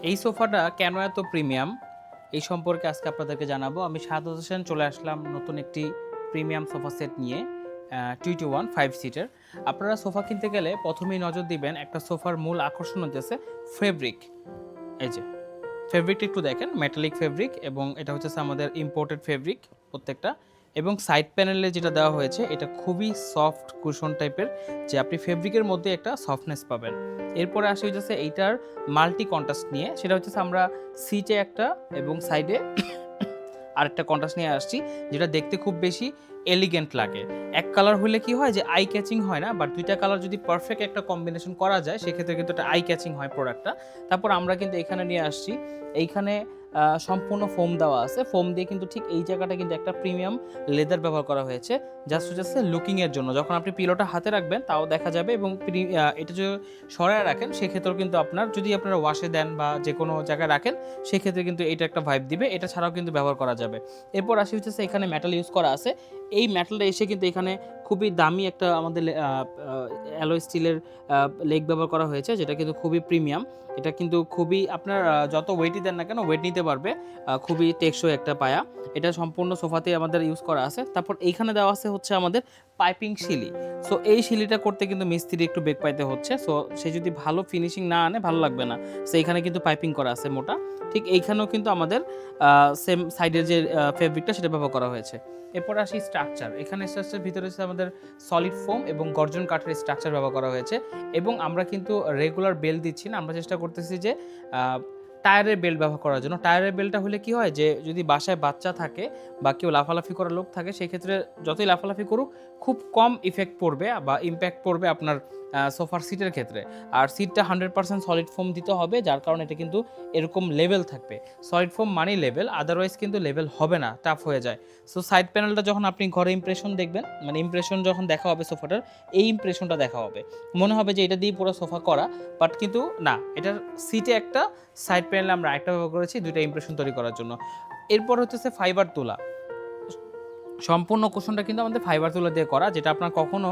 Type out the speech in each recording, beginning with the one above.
এই সোফাটা কেন এত প্রিমিয়াম এই সম্পর্কে আজকে আপনাদেরকে জানাবো। আমি শাহাদাত হোসেন চলে আসলাম নতুন একটি প্রিমিয়াম সোফা সেট নিয়ে 2-1 5 সিটার। আপনারা সোফা কিনতে গেলে প্রথমেই নজর দিবেন একটা সোফার মূল আকর্ষণ হচ্ছে ফেব্রিক। এই যে ফেব্রিকটা একটু দেখেন, মেটালিক ফেব্রিক এবং এটা হচ্ছে আমাদের ইম্পোর্টেড ফেব্রিক প্রত্যেকটা। এবং সাইড প্যানেলে যেটা দেওয়া হয়েছে এটা খুবই সফট কুশন টাইপের, যে আপনি ফেব্রিকের মধ্যে একটা সফটনেস পাবেন। এরপরে আসে হচ্ছে এইটার মাল্টি কন্ট্রাস্ট নিয়ে, সেটা হচ্ছে আমরা সিটে একটা এবং সাইডে আরেকটা কন্ট্রাস্ট নিয়ে আসছি, যেটা দেখতে খুব বেশি এলিগেন্ট লাগে। এক কালার হলে কি হয় যে আই ক্যাচিং হয় না, বাট দুইটা কালার যদি পারফেক্ট একটা কম্বিনেশন করা যায় সেক্ষেত্রে কিন্তু একটা আই ক্যাচিং হয় প্রোডাক্টটা। তারপর আমরা কিন্তু এখানে নিয়ে আসছি, এইখানে সম্পূর্ণ ফোম দেওয়া আছে, ফোম দিয়ে কিন্তু ঠিক এই জায়গাটা কিন্তু একটা প্রিমিয়াম লেদার ব্যবহার করা হয়েছে জাস্ট হচ্ছে লুকিংয়ের জন্য। যখন আপনি পিলোটা হাতে রাখবেন তাও দেখা যাবে, এবং এটা যদি সরায় রাখেন সেক্ষেত্রেও কিন্তু আপনার যদি আপনারা ওয়াশে দেন বা যে কোনো জায়গায় রাখেন সেক্ষেত্রে কিন্তু এটা একটা ভাইব দিবে। এটা ছাড়াও কিন্তু ব্যবহার করা যাবে। এরপর আসি হচ্ছে এখানে মেটাল ইউজ করা আছে। এই মেটালটা এসে কিন্তু এখানে খুবই দামি একটা আমাদের অ্যালয় স্টিলের লেগ ব্যবহার করা হয়েছে, যেটা কিন্তু খুবই প্রিমিয়াম। এটা কিন্তু খুবই আপনার যত ওয়েটই দেন না কেন ওয়েট নিতে পারবে, খুবই টেকসই একটা পায়া। এটা সম্পূর্ণ সোফাতে আমাদের ইউজ করা আছে। তারপর এইখানে দেওয়া আছে হচ্ছে আমাদের পাইপিং শিলি। সো এই শিলিটা করতে কিন্তু মিস্ত্রি একটু বেগ পাইতে হচ্ছে, সো সে যদি ভালো ফিনিশিং না আনে ভালো লাগবে না। সো এইখানে কিন্তু পাইপিং করা আছে মোটা। ঠিক এইখানেও কিন্তু আমাদের সেম সাইডের যে ফেব্রিকটা সেটা ব্যবহার করা হয়েছে। এরপর আসি স্ট্রাকচার। এখানে স্ট্রাকচার ভিতরে হচ্ছে আমাদের সলিড ফোম এবং গর্জন কাঠের স্ট্রাকচার ব্যবহার করা হয়েছে। এবং আমরা কিন্তু রেগুলার বেল্ট দিচ্ছি না, আমরা চেষ্টা করতেছি যে টায়ারের বেল্ট ব্যবহার করার জন্য। টায়ারের বেল্টটা হলে কি হয় যে যদি বাসায় বাচ্চা থাকে বা কেউ লাফালাফি করার লোক থাকে সেক্ষেত্রে যতই লাফালাফি করুক খুব কম ইফেক্ট পড়বে বা ইম্প্যাক্ট পড়বে আপনার সোফার সিটের ক্ষেত্রে। আর সিটটা 100% সলিড ফোম দিতে হবে, যার কারণে এটা কিন্তু এরকম লেভেল থাকবে। সলিড ফোম মানেই লেভেল, আদারওয়াইজ কিন্তু লেভেল হবে না, টাফ হয়ে যায়। সো সাইড প্যানেলটা যখন আপনি ঘরে ইমপ্রেশন দেখবেন, মানে ইমপ্রেশন যখন দেখা হবে সোফাটার, এই ইমপ্রেশনটা দেখা হবে, মনে হবে যে এটা দিয়ে পুরো সোফা করা, বাট কিন্তু না, এটার সিটে একটা, সাইড প্যানেলে আমরা একটা ব্যবহার করেছি দুইটা ইমপ্রেশন তৈরি করার জন্য। এরপর হচ্ছে ফাইবার তোলা। সম্পূর্ণ কুশনটা কিন্তু আমাদের ফাইবার তুলা দিয়ে করা, যেটা আপনার কখনো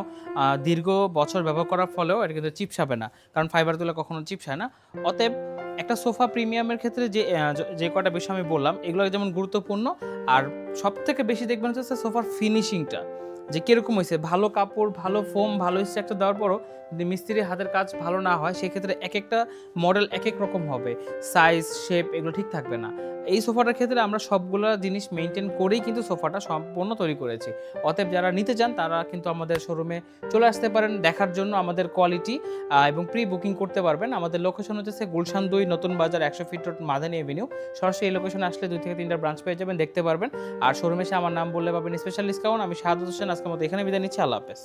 দীর্ঘ বছর ব্যবহার করার ফলেও এটা কিন্তু চিপসাবে না, কারণ ফাইবার তুলা কখনো চিপসায় না। অতএব একটা সোফা প্রিমিয়ামের ক্ষেত্রে যে কটা বিষয় আমি বললাম এগুলো যেমন গুরুত্বপূর্ণ, আর সব থেকে বেশি দেখবেন হচ্ছে সোফার ফিনিশিংটা যে কীরকম হয়েছে। ভালো কাপড়, ভালো ফোম, ভালো স্ট্রাকচার দেওয়ার পরও যদি মিস্ত্রির হাতের কাজ ভালো না হয় সেক্ষেত্রে এক একটা মডেল এক এক রকম হবে, সাইজ শেপ এগুলো ঠিক থাকবে না। এই সোফাটার ক্ষেত্রে আমরা সবগুলো জিনিস মেনটেন করেই কিন্তু সোফাটা সম্পূর্ণ তৈরি করেছি। অতএব যারা নিতে চান তারা কিন্তু আমাদের শোরুমে চলে আসতে পারেন দেখার জন্য আমাদের কোয়ালিটি, এবং প্রি বুকিং করতে পারবেন। আমাদের লোকেশন হচ্ছে গুলশান 2 নতুন বাজার 100 ফিট রোড মাদানী এভিনিউ। সরাসরি এই লোকেশনে আসলে 2 থেকে 3টা ব্রাঞ্চ পেয়ে যাবেন, দেখতে পারবেন। আর শোরুমে এসে আমার নাম বললে পাবেন স্পেশাল ডিসকাউন্ট। আমি শাহাদাত হোসেন, আজকের মতো এখানে বিদায় নিচ্ছি। আল্লাহ হাফেজ।